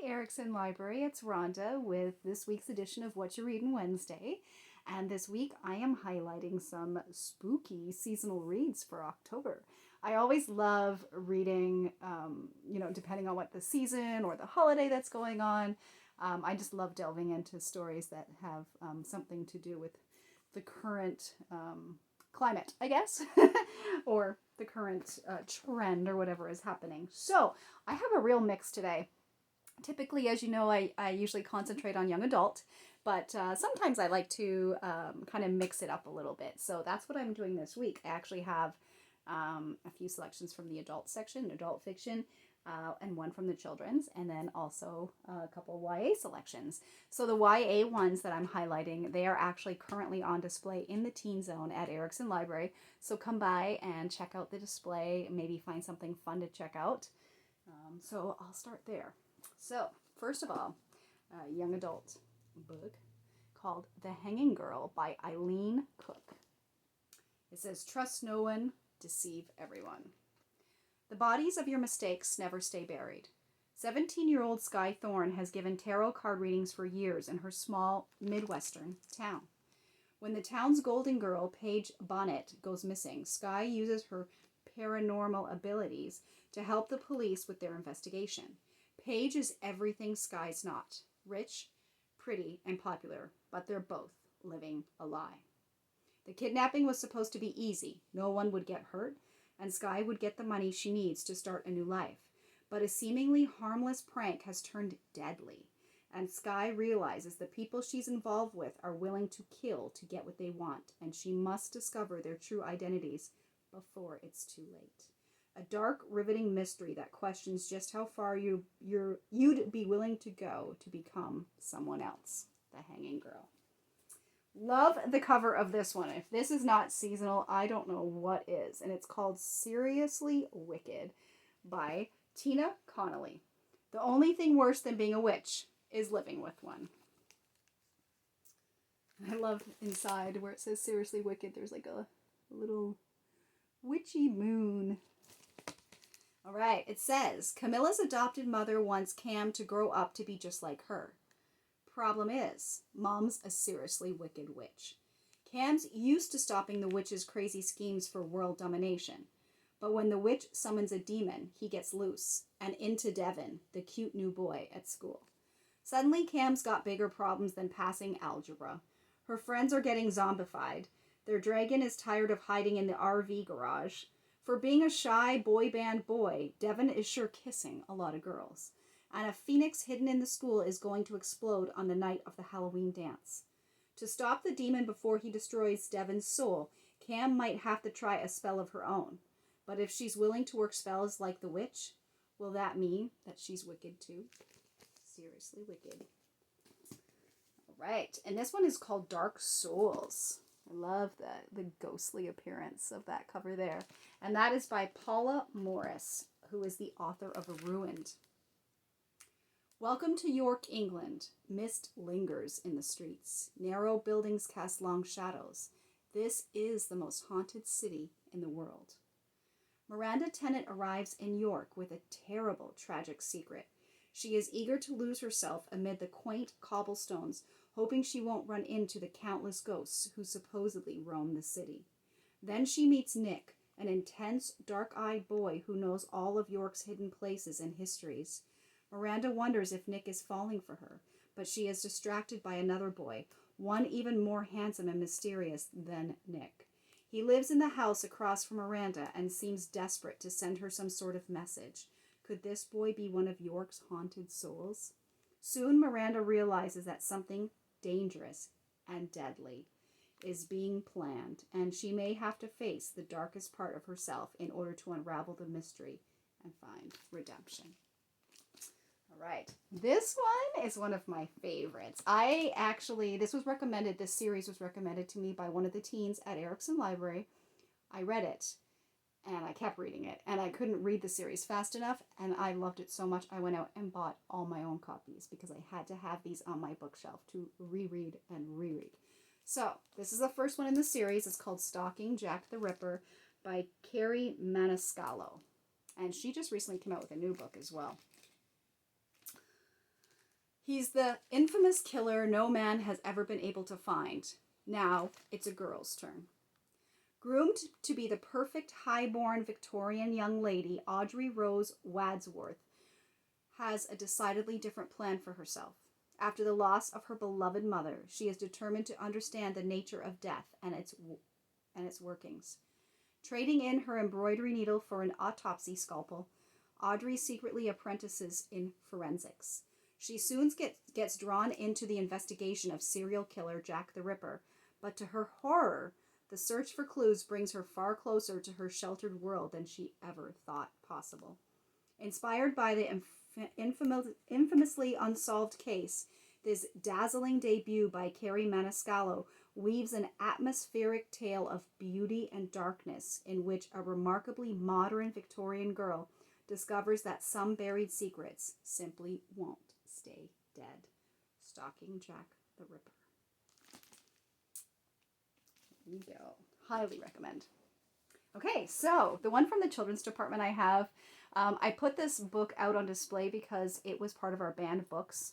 Hi, Erickson Library. It's Rhonda with this week's edition of What You Readin' Wednesday. And this week I am highlighting some spooky seasonal reads for October. I always love reading, depending on what the season or the holiday that's going on. I just love delving into stories that have something to do with the current climate, I guess, or the current trend or whatever is happening. So I have a real mix today. Typically, as you know, I usually concentrate on young adult, but sometimes I like to kind of mix it up a little bit. So that's what I'm doing this week. I actually have a few selections from the adult section, adult fiction, and one from the children's, and then also a couple YA selections. So the YA ones that I'm highlighting, they are actually currently on display in the Teen Zone at Erickson Library. So come by and check out the display, maybe find something fun to check out. So I'll start there. So, first of all, a young adult book called The Hanging Girl by Eileen Cook. It says, trust no one, deceive everyone. The bodies of your mistakes never stay buried. 17-year-old Skye Thorne has given tarot card readings for years in her small Midwestern town. When the town's golden girl, Paige Bonnet, goes missing, Skye uses her paranormal abilities to help the police with their investigation. Paige is everything Skye's not. Rich, pretty, and popular, but they're both living a lie. The kidnapping was supposed to be easy. No one would get hurt, and Skye would get the money she needs to start a new life. But a seemingly harmless prank has turned deadly, and Skye realizes the people she's involved with are willing to kill to get what they want, and she must discover their true identities before it's too late. A dark, riveting mystery that questions just how far you'd be willing to go to become someone else. The Hanging Girl. Love the cover of this one. If this is not seasonal, I don't know what is. And it's called Seriously Wicked by Tina Connolly. The only thing worse than being a witch is living with one. I love inside where it says Seriously Wicked, there's like a little witchy moon. All right, it says, Camilla's adopted mother wants Cam to grow up to be just like her. Problem is, Mom's a seriously wicked witch. Cam's used to stopping the witch's crazy schemes for world domination. But when the witch summons a demon, he gets loose, and into Devin, the cute new boy at school. Suddenly, Cam's got bigger problems than passing algebra. Her friends are getting zombified. Their dragon is tired of hiding in the RV garage. For being a shy boy band boy, Devin is sure kissing a lot of girls. And a phoenix hidden in the school is going to explode on the night of the Halloween dance. To stop the demon before he destroys Devin's soul, Cam might have to try a spell of her own. But if she's willing to work spells like the witch, will that mean that she's wicked too? Seriously wicked. All right, and this one is called Dark Souls. I love the ghostly appearance of that cover there. And that is by Paula Morris, who is the author of Ruined. Welcome to York, England. Mist lingers in the streets. Narrow buildings cast long shadows. This is the most haunted city in the world. Miranda Tennant arrives in York with a terrible, tragic secret. She is eager to lose herself amid the quaint cobblestones, hoping she won't run into the countless ghosts who supposedly roam the city. Then she meets Nick, an intense, dark-eyed boy who knows all of York's hidden places and histories. Miranda wonders if Nick is falling for her, but she is distracted by another boy, one even more handsome and mysterious than Nick. He lives in the house across from Miranda and seems desperate to send her some sort of message. Could this boy be one of York's haunted souls? Soon Miranda realizes that something dangerous and deadly is being planned, and she may have to face the darkest part of herself in order to unravel the mystery and find redemption. All right, this one is one of my favorites. This series was recommended to me by one of the teens at Erickson Library. I read it, and I kept reading it, and I couldn't read the series fast enough, and I loved it so much I went out and bought all my own copies because I had to have these on my bookshelf to reread and reread. So, this is the first one in the series. It's called Stalking, Jack the Ripper by Carrie Maniscalco, and she just recently came out with a new book as well. He's the infamous killer no man has ever been able to find. Now it's a girl's turn. Groomed to be the perfect high-born Victorian young lady, Audrey Rose Wadsworth has a decidedly different plan for herself. After the loss of her beloved mother, she is determined to understand the nature of death and its workings. Trading in her embroidery needle for an autopsy scalpel, Audrey secretly apprentices in forensics. She soon gets drawn into the investigation of serial killer Jack the Ripper, but to her horror, the search for clues brings her far closer to her sheltered world than she ever thought possible. Inspired by the infamously unsolved case, this dazzling debut by Carrie Maniscalco weaves an atmospheric tale of beauty and darkness in which a remarkably modern Victorian girl discovers that some buried secrets simply won't stay dead. Stalking Jack the Ripper. There you go. Highly recommend. Okay, so the one from the children's department I have, I put this book out on display because it was part of our banned books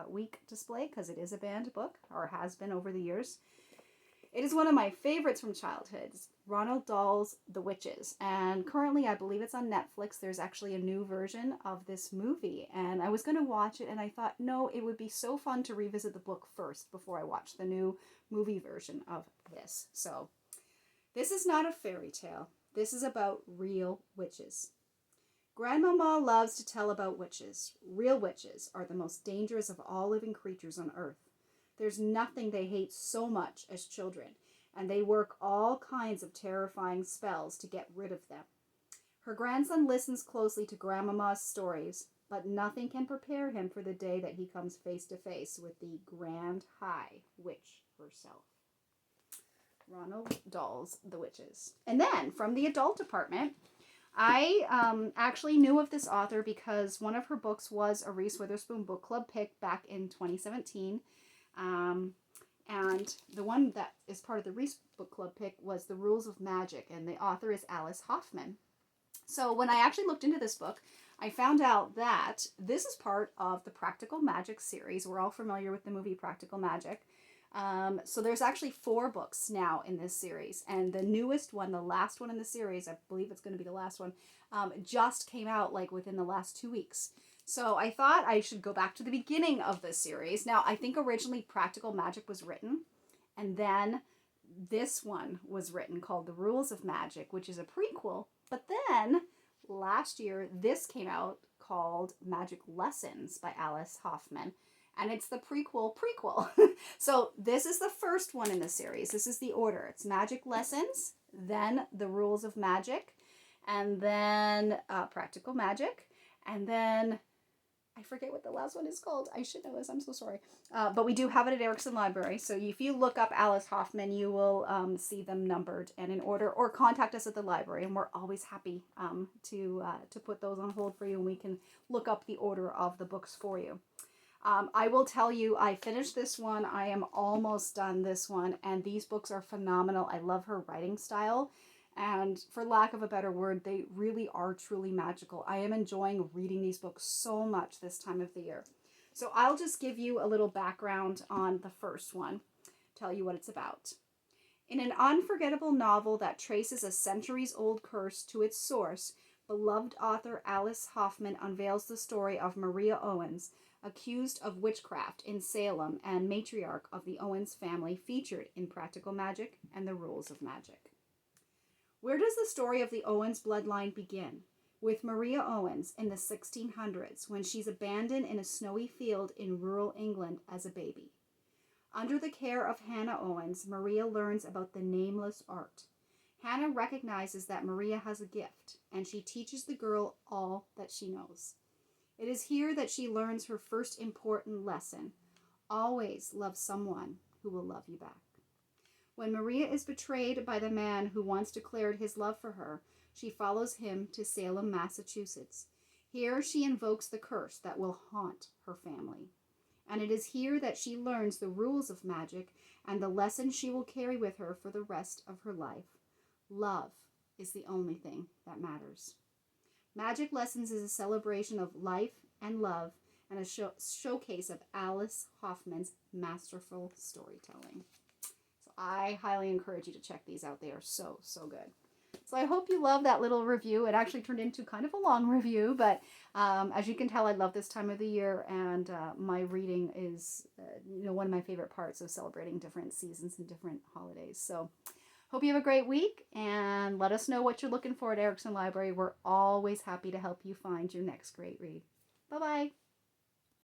week display, because it is a banned book, or has been over the years. It is one of my favorites from childhood, Ronald Dahl's The Witches, and currently I believe it's on Netflix. There's actually a new version of this movie, and I was going to watch it, and I thought, no, it would be so fun to revisit the book first before I watch the new movie version of this. So, this is not a fairy tale. This is about real witches. Grandmama loves to tell about witches. Real witches are the most dangerous of all living creatures on earth. There's nothing they hate so much as children, and they work all kinds of terrifying spells to get rid of them. Her grandson listens closely to Grandmama's stories, but nothing can prepare him for the day that he comes face to face with the Grand High Witch herself. Ronald Dahl's The Witches. And then, from the adult department, I actually knew of this author because one of her books was a Reese Witherspoon book club pick back in 2017. And the one that is part of the Reese book club pick was The Rules of Magic, and the author is Alice Hoffman. So when I actually looked into this book, I found out that this is part of the Practical Magic series. We're all familiar with the movie Practical Magic. So there's actually 4 books now in this series, and the newest one, the last one in the series, I believe it's going to be the last one, just came out like within the last 2 weeks. So I thought I should go back to the beginning of the series. Now, I think originally Practical Magic was written, and then this one was written called The Rules of Magic, which is a prequel, but then last year this came out called Magic Lessons by Alice Hoffman. And it's the prequel. So this is the first one in the series. This is the order. It's Magic Lessons, then The Rules of Magic, and then Practical Magic, and then I forget what the last one is called. I should know this. I'm so sorry. But we do have it at Erickson Library. So if you look up Alice Hoffman, you will see them numbered and in order, or contact us at the library. And we're always happy to put those on hold for you, and we can look up the order of the books for you. I will tell you, I finished this one. I am almost done this one, and these books are phenomenal. I love her writing style, and for lack of a better word, they really are truly magical. I am enjoying reading these books so much this time of the year. So I'll just give you a little background on the first one, tell you what it's about. In an unforgettable novel that traces a centuries-old curse to its source, beloved author Alice Hoffman unveils the story of Maria Owens, accused of witchcraft in Salem and matriarch of the Owens family, featured in Practical Magic and The Rules of Magic. Where does the story of the Owens bloodline begin? With Maria Owens in the 1600s, when she's abandoned in a snowy field in rural England as a baby. Under the care of Hannah Owens, Maria learns about the nameless art. Hannah recognizes that Maria has a gift, and she teaches the girl all that she knows. It is here that she learns her first important lesson. Always love someone who will love you back. When Maria is betrayed by the man who once declared his love for her, she follows him to Salem, Massachusetts. Here she invokes the curse that will haunt her family. And it is here that she learns the rules of magic and the lesson she will carry with her for the rest of her life. Love is the only thing that matters. Magic Lessons is a celebration of life and love, and a showcase of Alice Hoffman's masterful storytelling. So I highly encourage you to check these out. They are so, so good. So I hope you love that little review. It actually turned into kind of a long review, but as you can tell, I love this time of the year, and my reading is one of my favorite parts of celebrating different seasons and different holidays. So hope you have a great week, and let us know what you're looking for at Erickson Library. We're always happy to help you find your next great read. Bye-bye.